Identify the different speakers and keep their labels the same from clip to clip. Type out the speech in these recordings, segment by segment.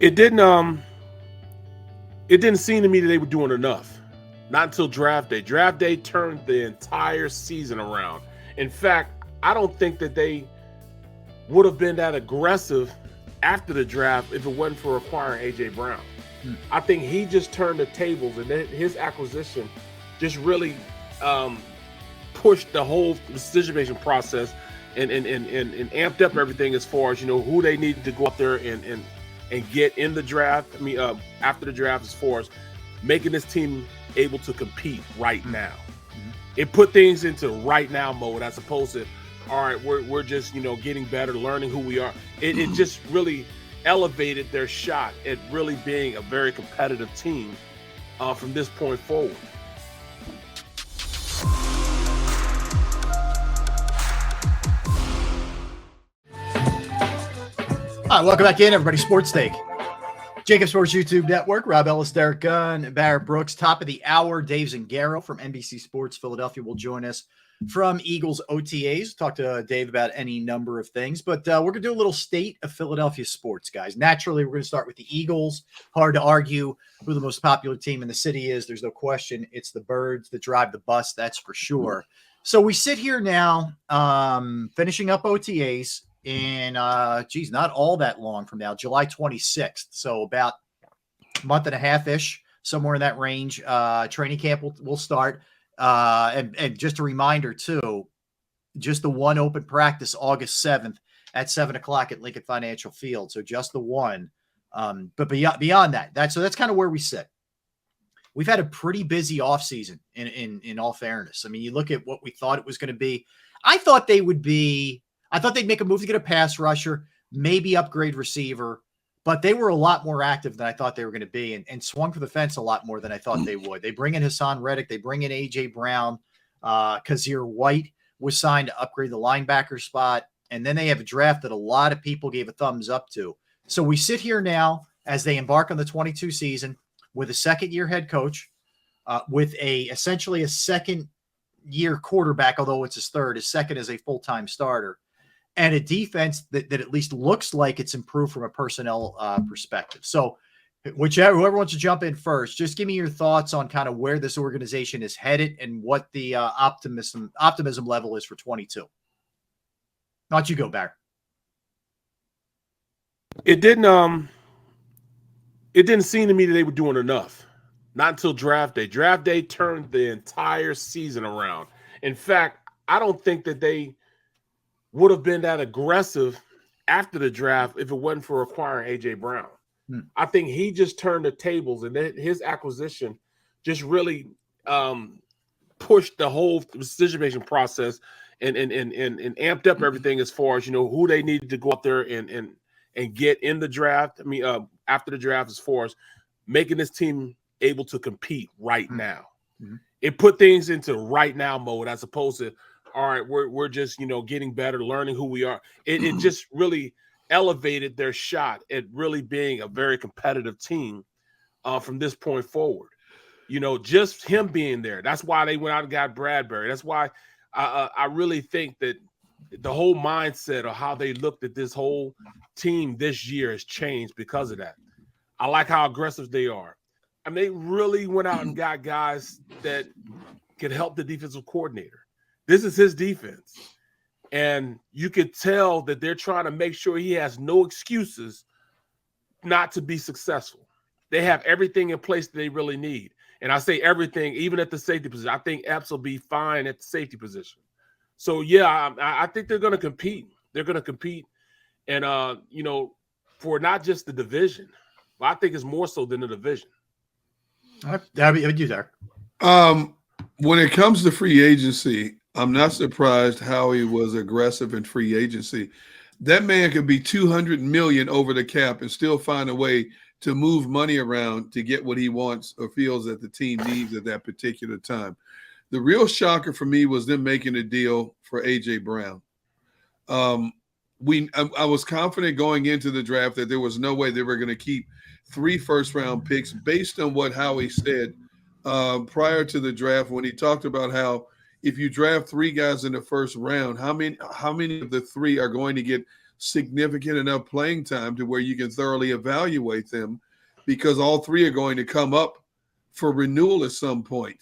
Speaker 1: It didn't it didn't seem to me that they were doing enough. Not until draft day. Draft day turned the entire season around. In fact, I don't think that they would have been that aggressive after the draft if it wasn't for acquiring A.J. Brown. I think he just turned the tables, and his acquisition just really pushed the whole decision-making process and amped up everything as far as, who they needed to go out there and get in the draft. I mean, after the draft, as far as making this team able to compete right now. It put things into right now mode as opposed to, all right, we're just, getting better, learning who we are. It just really elevated their shot at really being a very competitive team from this point forward.
Speaker 2: All right, welcome back in, everybody. Sports Take. JAKIB Sports YouTube Network. Rob Ellis, Derek Gunn, Barrett Brooks. Top of the hour, Dave Zangaro from NBC Sports Philadelphia will join us from Eagles OTAs. Talk to Dave about any number of things, but we're going to do a little state of Philadelphia sports, guys. Naturally, we're going to start with the Eagles. Hard to argue who the most popular team in the city is. There's no question. It's the Birds that drive the bus, that's for sure. So we sit here now, finishing up OTAs in, not all that long from now, July 26th. So about a month and a half-ish, somewhere in that range. Training camp will start. And just a reminder too, just the one open practice August 7th at 7:00 at Lincoln Financial Field. So just the one. But beyond that, that's kind of where we sit. We've had a pretty busy offseason in all fairness. I mean, you look at what we thought it was going to be. I thought they'd make a move to get a pass rusher, maybe upgrade receiver, but they were a lot more active than I thought they were going to be and swung for the fence a lot more than I thought they would. They bring in Hassan Reddick. They bring in A.J. Brown. Kazir White was signed to upgrade the linebacker spot. And then they have a draft that a lot of people gave a thumbs up to. So we sit here now as they embark on the 22 season with a second-year head coach, with essentially a second-year quarterback, although it's his third, his second as a full-time starter, and a defense that at least looks like it's improved from a personnel perspective. So whoever wants to jump in first, just give me your thoughts on kind of where this organization is headed and what the optimism level is for 22. Not you go, Barry.
Speaker 1: It didn't seem to me that they were doing enough. Not until draft day. Draft day turned the entire season around. In fact, I don't think that they would have been that aggressive after the draft if it wasn't for acquiring A.J. Brown. I think he just turned the tables, and his acquisition just really pushed the whole decision-making process and amped up everything as far as, who they needed to go out there and get in the draft. I mean, after the draft, as far as making this team able to compete right now. It put things into right now mode as opposed to, all right, we're just, getting better, learning who we are. It just really elevated their shot at really being a very competitive team from this point forward. Just him being there. That's why they went out and got Bradbury. That's why I really think that the whole mindset of how they looked at this whole team this year has changed because of that. I like how aggressive they are. I mean, they really went out and got guys that could help the defensive coordinator. This is his defense. And you could tell that they're trying to make sure he has no excuses not to be successful. They have everything in place that they really need. And I say everything, even at the safety position. I think Epps will be fine at the safety position. So, yeah, I think they're going to compete. They're going to compete. And, for not just the division, but I think it's more so than the division.
Speaker 2: That'd be you there.
Speaker 3: When it comes to free agency, I'm not surprised how he was aggressive in free agency. That man could be $200 million over the cap and still find a way to move money around to get what he wants or feels that the team needs at that particular time. The real shocker for me was them making a deal for A.J. Brown. I was confident going into the draft that there was no way they were going to keep 3 first-round picks based on what Howie said prior to the draft when he talked about how if you draft 3 guys in the first round, how many of the 3 are going to get significant enough playing time to where you can thoroughly evaluate them, because all three are going to come up for renewal at some point,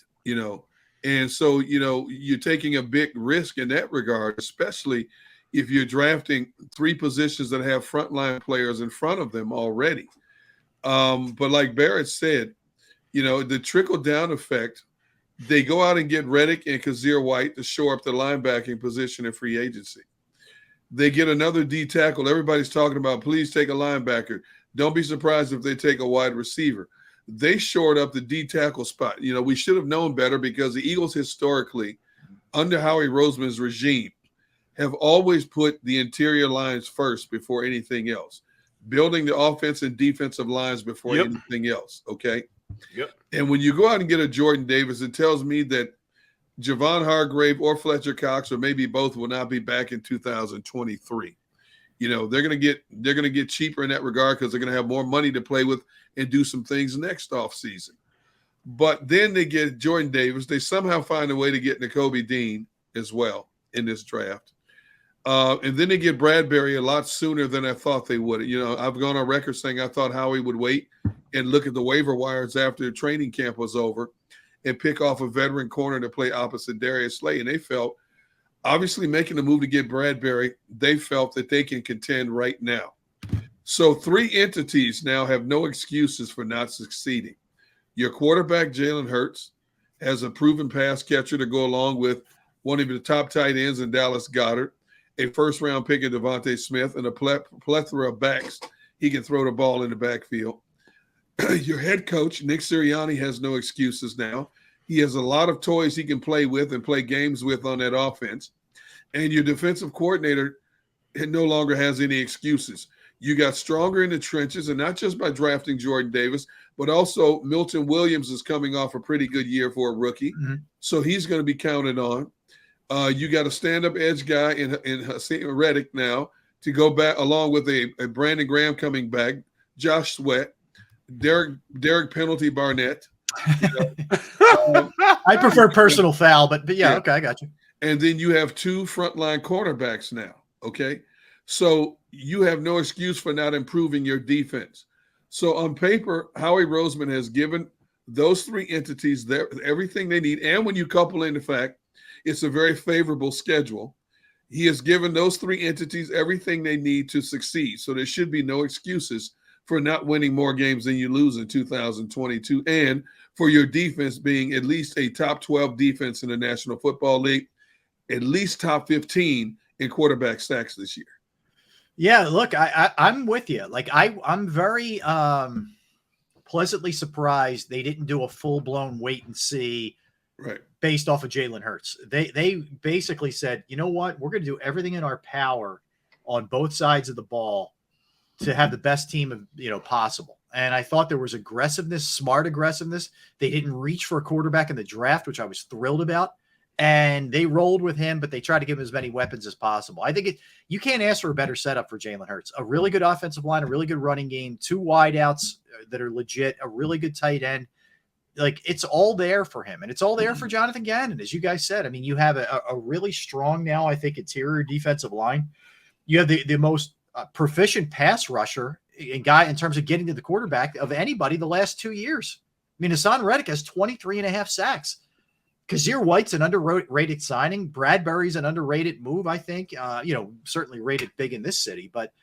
Speaker 3: And so, you're taking a big risk in that regard, especially if you're drafting three positions that have frontline players in front of them already. But like Barrett said, the trickle-down effect, they go out and get Reddick and Kazir White to shore up the linebacking position in free agency. They get another D tackle. Everybody's talking about, please take a linebacker. Don't be surprised if they take a wide receiver. They shored up the D tackle spot. We should have known better, because the Eagles historically, under Howie Roseman's regime, have always put the interior lines first before anything else, building the offense and defensive lines before anything else, okay?
Speaker 1: Yep.
Speaker 3: And when you go out and get a Jordan Davis, it tells me that Javon Hargrave or Fletcher Cox, or maybe both, will not be back in 2023. They're going to get cheaper in that regard, because they're going to have more money to play with and do some things next offseason. But then they get Jordan Davis. They somehow find a way to get Nakobe Dean as well in this draft. And then they get Bradbury a lot sooner than I thought they would. I've gone on record saying I thought Howie would wait and look at the waiver wires after the training camp was over and pick off a veteran corner to play opposite Darius Slay. And they felt, obviously making the move to get Bradbury, they felt that they can contend right now. So three entities now have no excuses for not succeeding. Your quarterback, Jalen Hurts, has a proven pass catcher to go along with one of the top tight ends in Dallas Goedert, a first-round pick in Devontae Smith, and a plethora of backs. He can throw the ball in the backfield. Your head coach, Nick Sirianni, has no excuses now. He has a lot of toys he can play with and play games with on that offense. And your defensive coordinator no longer has any excuses. You got stronger in the trenches, and not just by drafting Jordan Davis, but also Milton Williams is coming off a pretty good year for a rookie. Mm-hmm. So he's going to be counted on. You got a stand-up edge guy in Reddick now to go back, along with a Brandon Graham coming back, Josh Sweat, Derek Penalty Barnett.
Speaker 2: I prefer personal foul, but yeah, okay, I got you.
Speaker 3: And then you have two frontline cornerbacks now, okay? So you have no excuse for not improving your defense. So on paper, Howie Roseman has given those three entities everything they need. And when you couple in the fact it's a very favorable schedule, he has given those three entities everything they need to succeed. So there should be no excuses for not winning more games than you lose in 2022, and for your defense being at least a top 12 defense in the National Football League, at least top 15 in quarterback sacks this year.
Speaker 2: Yeah, look, I'm with you. Like I'm very pleasantly surprised they didn't do a full-blown wait and see based off of Jalen Hurts. They basically said, you know what, we're going to do everything in our power on both sides of the ball to have the best team possible. And I thought there was aggressiveness, smart aggressiveness. They didn't reach for a quarterback in the draft, which I was thrilled about. And they rolled with him, but they tried to give him as many weapons as possible. I think you can't ask for a better setup for Jalen Hurts. A really good offensive line, a really good running game, two wideouts that are legit, a really good tight end. Like, it's all there for him. And it's all there for Jonathan Gannon, as you guys said. I mean, you have a really strong now, I think, interior defensive line. You have the most proficient pass rusher in terms of getting to the quarterback of anybody the last 2 years. I mean, Hassan Reddick has 23.5 sacks. Kazir White's an underrated signing. Bradbury's an underrated move, I think. Certainly rated big in this city. But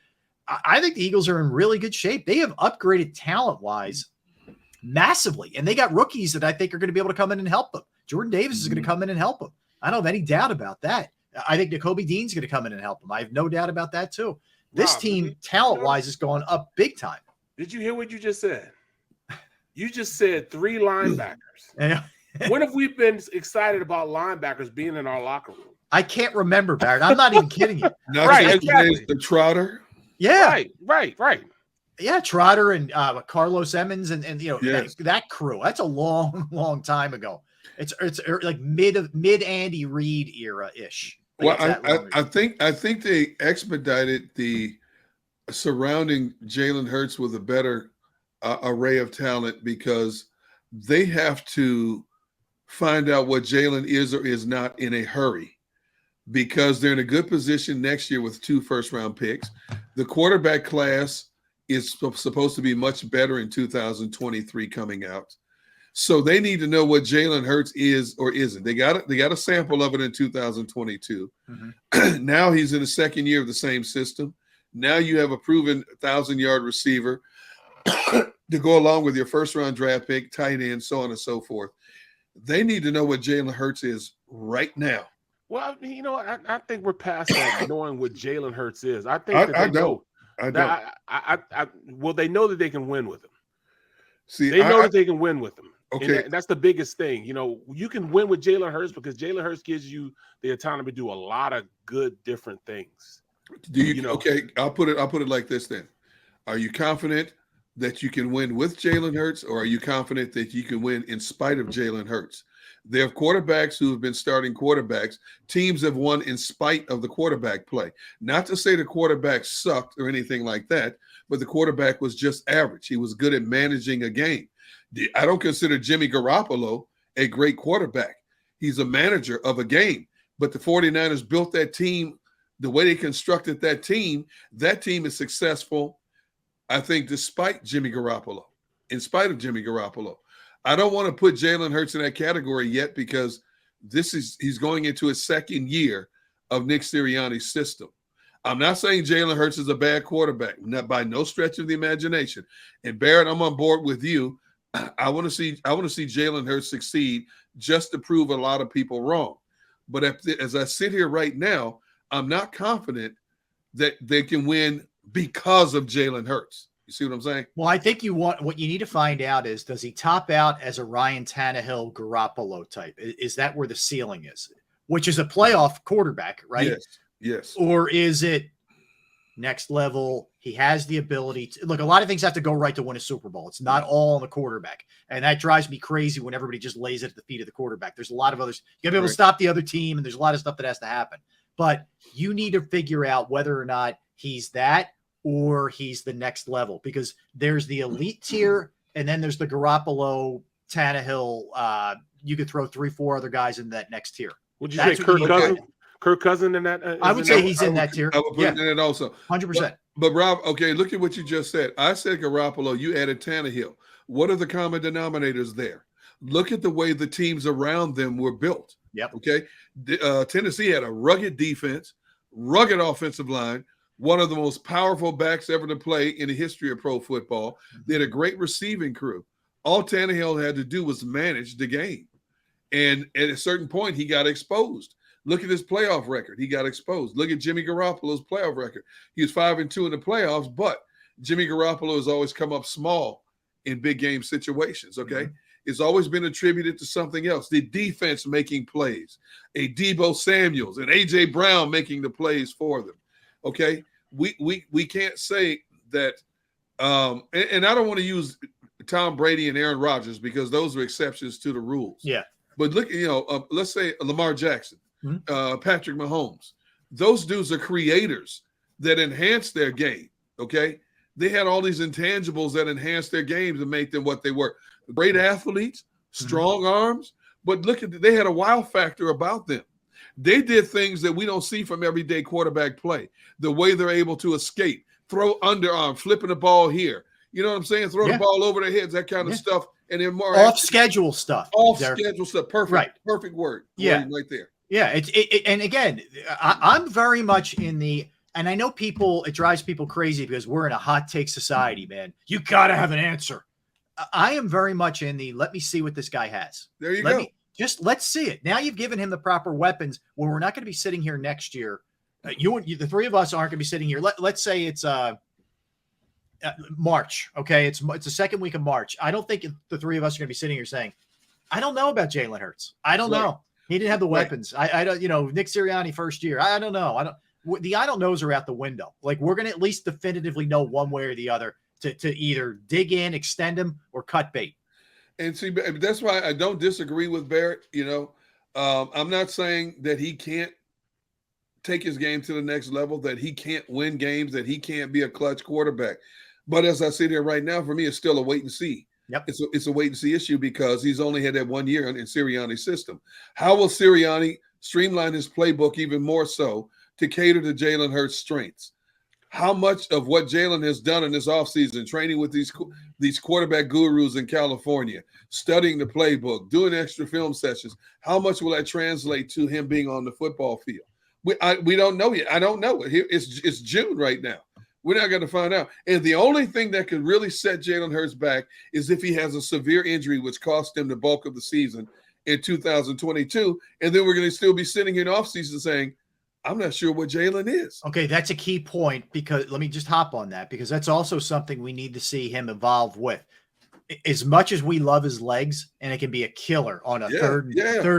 Speaker 2: I think the Eagles are in really good shape. They have upgraded talent-wise massively. And they got rookies that I think are going to be able to come in and help them. Jordan Davis is going to come in and help them. I don't have any doubt about that. I think Nakobe Dean's going to come in and help them. I have no doubt about that, too. This team, talent-wise, is going up big time.
Speaker 1: Did you hear what you just said? You just said three linebackers.
Speaker 2: Yeah.
Speaker 1: When have we been excited about linebackers being in our locker room?
Speaker 2: I can't remember, Barrett. I'm not even kidding you.
Speaker 3: Right, exactly. The Trotter.
Speaker 2: Yeah.
Speaker 1: Right.
Speaker 2: Yeah, Trotter and Carlos Emmons and that crew. That's a long time ago. It's like mid Andy Reid era-ish.
Speaker 3: Well, I think they expedited the surrounding Jalen Hurts with a better array of talent, because they have to find out what Jalen is or is not in a hurry. because they're in a good position next year with 2 first-round picks. The quarterback class is supposed to be much better in 2023 coming out. So they need to know what Jalen Hurts is or isn't. They got a sample of it in 2022. Mm-hmm. Now he's in the second year of the same system. Now you have a proven 1,000-yard receiver to go along with your first-round draft pick, tight end, so on and so forth. They need to know what Jalen Hurts is right now.
Speaker 1: Well, you know, I think we're past that knowing what Jalen Hurts is. I think that they know. Well, they know that they can win with him.
Speaker 3: See,
Speaker 1: they know that they can win with him.
Speaker 3: Okay,
Speaker 1: and that's the biggest thing. You know, you can win with Jalen Hurts because Jalen Hurts gives you the autonomy to do a lot of good, different things.
Speaker 3: Do you know? Okay, I'll put it like this then. Are you confident that you can win with Jalen Hurts, or are you confident that you can win in spite of Jalen Hurts? There are quarterbacks who have been starting quarterbacks. Teams have won in spite of the quarterback play. Not to say the quarterback sucked or anything like that, but the quarterback was just average. He was good at managing a game. I don't consider Jimmy Garoppolo a great quarterback. He's a manager of a game. But the 49ers built that team the way they constructed that team is successful, I think, despite Jimmy Garoppolo, in spite of Jimmy Garoppolo. I don't want to put Jalen Hurts in that category yet because he's going into his second year of Nick Sirianni's system. I'm not saying Jalen Hurts is a bad quarterback, not by no stretch of the imagination. And Barrett, I'm on board with you. I want to see Jalen Hurts succeed just to prove a lot of people wrong. But as I sit here right now, I'm not confident that they can win because of Jalen Hurts. You see what I'm saying?
Speaker 2: Well, I think what you need to find out is, does he top out as a Ryan Tannehill Garoppolo type? Is that where the ceiling is? Which is a playoff quarterback, right?
Speaker 3: Yes.
Speaker 2: Or is it next level? He has the ability to look. A lot of things have to go right to win a Super Bowl. It's not all on the quarterback, and that drives me crazy when everybody just lays it at the feet of the quarterback. There's a lot of others. You got to be able to stop the other team, and there's a lot of stuff that has to happen. But you need to figure out whether or not he's that or he's the next level, because there's the elite tier, and then there's the Garoppolo, Tannehill. You could throw 3-4 other guys in that next tier.
Speaker 1: Would you say Kirk Cousins? Kirk Cousins in that?
Speaker 2: I would say he's in that tier.
Speaker 3: I would put it in that also.
Speaker 2: 100%.
Speaker 3: But Rob, okay, look at what you just said. I said Garoppolo, you added Tannehill. What are the common denominators there? Look at the way the teams around them were built.
Speaker 2: Yep.
Speaker 3: Okay. Tennessee had a rugged defense, rugged offensive line, one of the most powerful backs ever to play in the history of pro football. They had a great receiving crew. All Tannehill had to do was manage the game. And at a certain point, he got exposed. Look at his playoff record. He got exposed. Look at Jimmy Garoppolo's playoff record. He was 5-2 in the playoffs, but Jimmy Garoppolo has always come up small in big game situations, okay? Mm-hmm. It's always been attributed to something else. The defense making plays, a Deebo Samuels and A.J. Brown making the plays for them, okay? We can't say that and I don't want to use Tom Brady and Aaron Rodgers because those are exceptions to the rules.
Speaker 2: Yeah.
Speaker 3: But look, let's say Lamar Jackson. Patrick Mahomes. Those dudes are creators that enhance their game, okay? They had all these intangibles that enhanced their games and make them what they were. Great athletes, strong arms, but they had a wow factor about them. They did things that we don't see from everyday quarterback play. The way they're able to escape, throw underarm, flipping the ball here. You know what I'm saying? Throw the ball over their heads, that kind of stuff. And then more
Speaker 2: off-schedule stuff.
Speaker 3: Off-schedule stuff. Perfect. Right. Perfect word.
Speaker 2: Yeah.
Speaker 3: Right there.
Speaker 2: Yeah, and again, I'm very much in the, and I know it drives people crazy because we're in a hot take society, man. You got to have an answer. I am very much in the, let me see what this guy has.
Speaker 3: There you go.
Speaker 2: Let's see it. Now you've given him the proper weapons. Well, we're not going to be sitting here next year. You, the three of us aren't going to be sitting here. Let's say it's March. Okay. It's the second week of March. I don't think the three of us are going to be sitting here saying, I don't know about Jalen Hurts. I don't know. He didn't have the weapons. I don't, Nick Sirianni first year. I don't know. I don't knows are out the window. Like, we're going to at least definitively know one way or the other to either dig in, extend him, or cut bait.
Speaker 3: And see, that's why I don't disagree with Barrett. I'm not saying that he can't take his game to the next level, that he can't win games, that he can't be a clutch quarterback. But as I sit here right now, for me, it's still a wait and see.
Speaker 2: Yep.
Speaker 3: It's a wait and see issue because he's only had that 1 year in Sirianni's system. How will Sirianni streamline his playbook even more so to cater to Jalen Hurts' strengths. How much of what Jalen has done in this offseason, training with these quarterback gurus in California, studying the playbook, doing extra film sessions, how much will that translate to him being on the football field? We don't know yet. I don't know. It's June right now. We're not going to find out. And the only thing that could really set Jalen Hurts back is if he has a severe injury, which cost him the bulk of the season in 2022. And then we're going to still be sitting in offseason saying, I'm not sure what Jalen is.
Speaker 2: Okay, that's a key point, because let me just hop on that, because that's also something we need to see him evolve with. As much as we love his legs, and it can be a killer on a third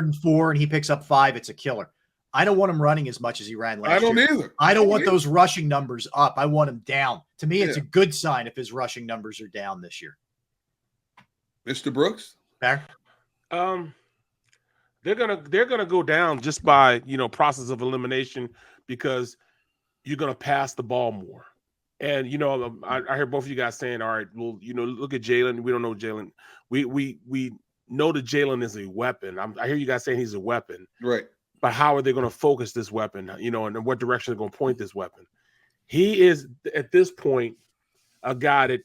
Speaker 2: and 4, and he picks up 5, it's a killer. I don't want him running as much as he ran last year.
Speaker 3: I don't either.
Speaker 2: I don't want those rushing numbers up. I want him down. To me, it's a good sign if his rushing numbers are down this year.
Speaker 3: Mr. Brooks?
Speaker 2: Barry?
Speaker 1: They're gonna go down just by process of elimination, because you're gonna pass the ball more. And I hear both of you guys saying, all right, well, look at Jalen. We don't know Jalen. We know that Jalen is a weapon. I hear you guys saying he's a weapon.
Speaker 3: Right.
Speaker 1: But how are they going to focus this weapon? And in what direction they're going to point this weapon? He is at this point a guy that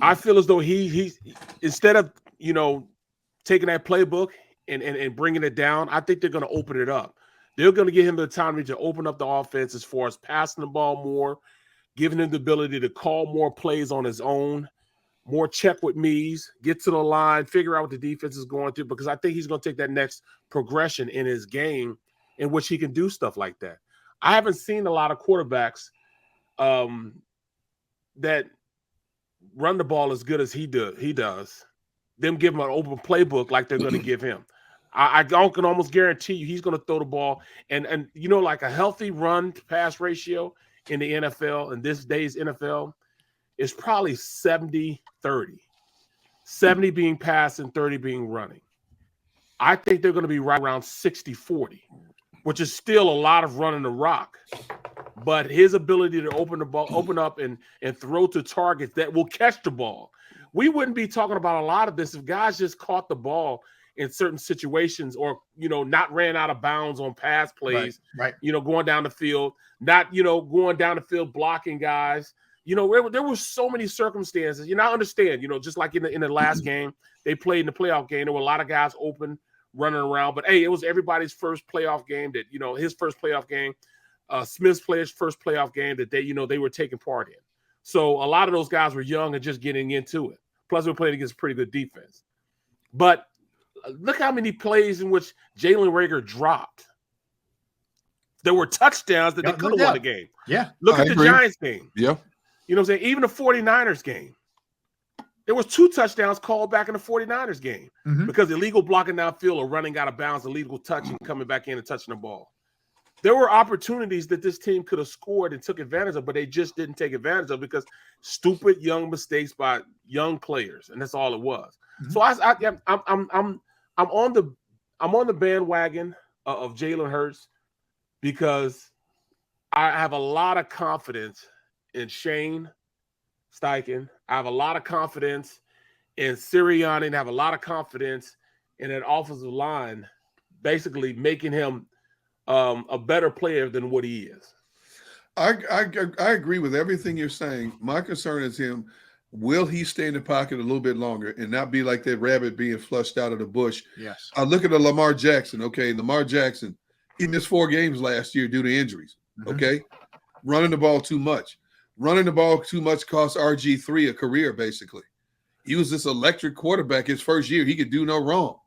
Speaker 1: I feel as though he's instead of taking that playbook and bringing it down, I think they're going to open it up. They're going to give him the time to open up the offense as far as passing the ball more, giving him the ability to call more plays on his own, more check with me's, get to the line, figure out what the defense is going through, because I think he's going to take that next progression in his game in which he can do stuff like that. I haven't seen a lot of quarterbacks that run the ball as good as he does. Them give him an open playbook like they're going to give him. I can almost guarantee you he's going to throw the ball. And like a healthy run-pass ratio in the NFL, in this day's NFL, is probably 70-30. 70 being passed and 30 being running. I think they're going to be right around 60-40, which is still a lot of running the rock. But his ability to open up and throw to targets that will catch the ball. We wouldn't be talking about a lot of this if guys just caught the ball in certain situations, or not ran out of bounds on pass plays,
Speaker 2: right.
Speaker 1: Going down the field, not going down the field blocking guys. There were so many circumstances. I understand, just like in the last game they played in the playoff game, there were a lot of guys open, running around. But hey, it was everybody's first playoff game that his first playoff game, Smith's player's first playoff game that they were taking part in. So a lot of those guys were young and just getting into it. Plus, we're playing against pretty good defense. But look how many plays in which Jalen Reagor dropped. There were touchdowns that they could have won the game.
Speaker 2: Yeah.
Speaker 1: Look at the Giants game.
Speaker 3: Yeah.
Speaker 1: You know what I'm saying? Even the 49ers game. There was 2 touchdowns called back in the 49ers game because illegal blocking downfield or running out of bounds, illegal touching, coming back in and touching the ball. There were opportunities that this team could have scored and took advantage of, but they just didn't take advantage of because stupid young mistakes by young players, and that's all it was. So I'm on the bandwagon of Jalen Hurts because I have a lot of confidence in Shane Steichen. I have a lot of confidence in Sirianni, and I have a lot of confidence in that offensive line, basically making him a better player than what he is.
Speaker 3: I agree with everything you're saying. My concern is him. Will he stay in the pocket a little bit longer and not be like that rabbit being flushed out of the bush?
Speaker 2: Yes.
Speaker 3: I look at the Lamar Jackson. Okay, Lamar Jackson, he missed 4 games last year due to injuries. Okay, running the ball too much. Running the ball too much cost RG3 a career, basically. He was this electric quarterback his first year. He could do no wrong.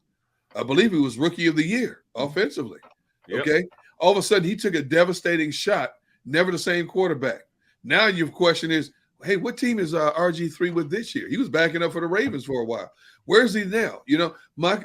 Speaker 3: I believe he was rookie of the year offensively.
Speaker 1: Yep.
Speaker 3: Okay. All of a sudden, he took a devastating shot. Never the same quarterback. Now your question is, hey, what team is RG3 with this year? He was backing up for the Ravens for a while. Where is he now?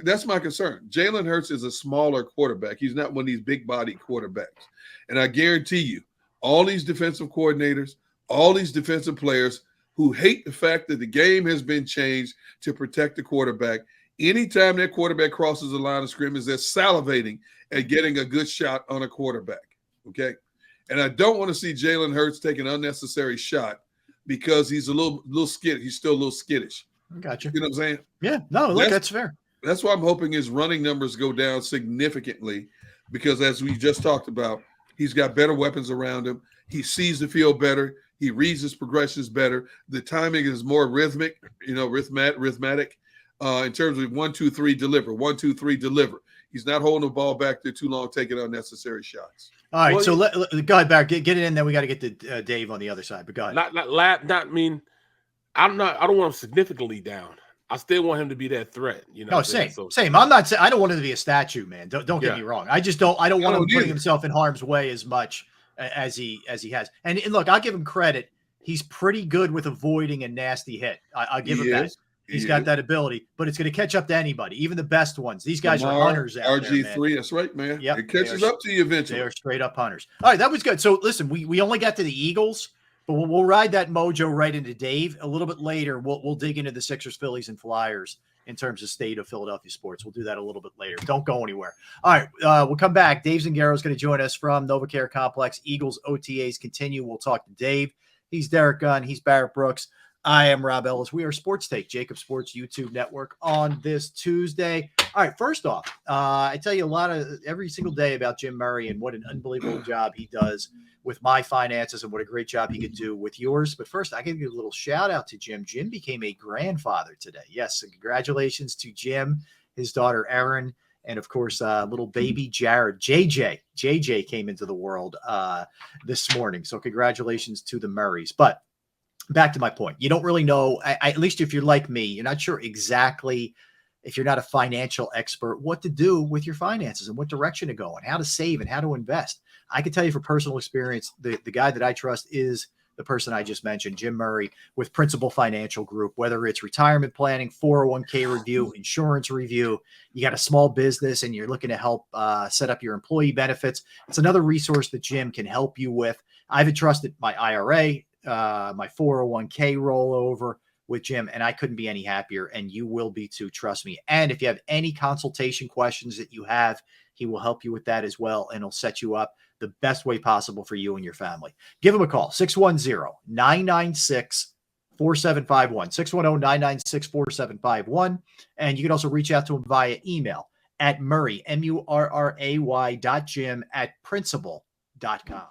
Speaker 3: That's my concern. Jalen Hurts is a smaller quarterback. He's not one of these big-bodied quarterbacks. And I guarantee you, all these defensive coordinators, all these defensive players who hate the fact that the game has been changed to protect the quarterback, anytime that quarterback crosses the line of scrimmage, they're salivating at getting a good shot on a quarterback, okay? And I don't want to see Jalen Hurts take an unnecessary shot because he's a little skittish. He's still a little skittish.
Speaker 2: Gotcha.
Speaker 3: You know what I'm saying?
Speaker 2: Yeah. No, look, that's fair.
Speaker 3: That's why I'm hoping his running numbers go down significantly because as we just talked about, he's got better weapons around him. He sees the field better. He reads his progressions better. The timing is more rhythmic, rhythmatic in terms of 1, 2, 3, deliver. 1, 2, 3, deliver. He's not holding the ball back there too long, taking unnecessary shots.
Speaker 2: All right, so go ahead, Barrett. Get it in. Then we got to get to Dave on the other side. But go ahead.
Speaker 1: I don't want him significantly down. I still want him to be that threat.
Speaker 2: No, same. I'm not saying I don't want him to be a statue, man. Don't get me wrong. I just don't. I don't want him putting himself in harm's way as much as he has. And look, I'll give him credit. He's pretty good with avoiding a nasty hit. I'll give him that. He's got that ability, but it's going to catch up to anybody, even the best ones. These guys are hunters out there, man.
Speaker 3: RG3, that's right, man. Yep, it catches up to you eventually.
Speaker 2: They are straight up hunters. All right, that was good. So listen, we only got to the Eagles, but we'll ride that mojo right into Dave. A little bit later, we'll dig into the Sixers, Phillies, and Flyers in terms of state of Philadelphia sports. We'll do that a little bit later. Don't go anywhere. All right, we'll come back. Dave Zangaro is going to join us from NovaCare Complex. Eagles OTAs continue. We'll talk to Dave. He's Derek Gunn. He's Barrett Brooks. I am Rob Ellis. We are Sports Take, JAKIB Sports YouTube Network on this Tuesday. All right, first off, I tell you every single day about Jim Murray and what an unbelievable job he does with my finances and what a great job he could do with yours. But first, I give you a little shout out to Jim. Jim became a grandfather today. Yes, so congratulations to Jim, his daughter Erin, and of course, little baby Jared. JJ came into the world this morning. So congratulations to the Murrays. But back to my point. You don't really know, at least if you're like me, you're not sure exactly, if you're not a financial expert, what to do with your finances and what direction to go and how to save and how to invest. I can tell you from personal experience, the guy that I trust is the person I just mentioned, Jim Murray with Principal Financial Group, whether it's retirement planning, 401k review, insurance review, you got a small business and you're looking to help set up your employee benefits. It's another resource that Jim can help you with. I've entrusted my IRA, my 401k rollover with Jim, and I couldn't be any happier, and you will be too, trust me. And if you have any consultation questions that you have, he will help you with that as well, and he'll set you up the best way possible for you and your family. Give him a call, 610-996-4751, 610-996-4751, and you can also reach out to him via email at Murray, MURRAY.Jim@principal.com.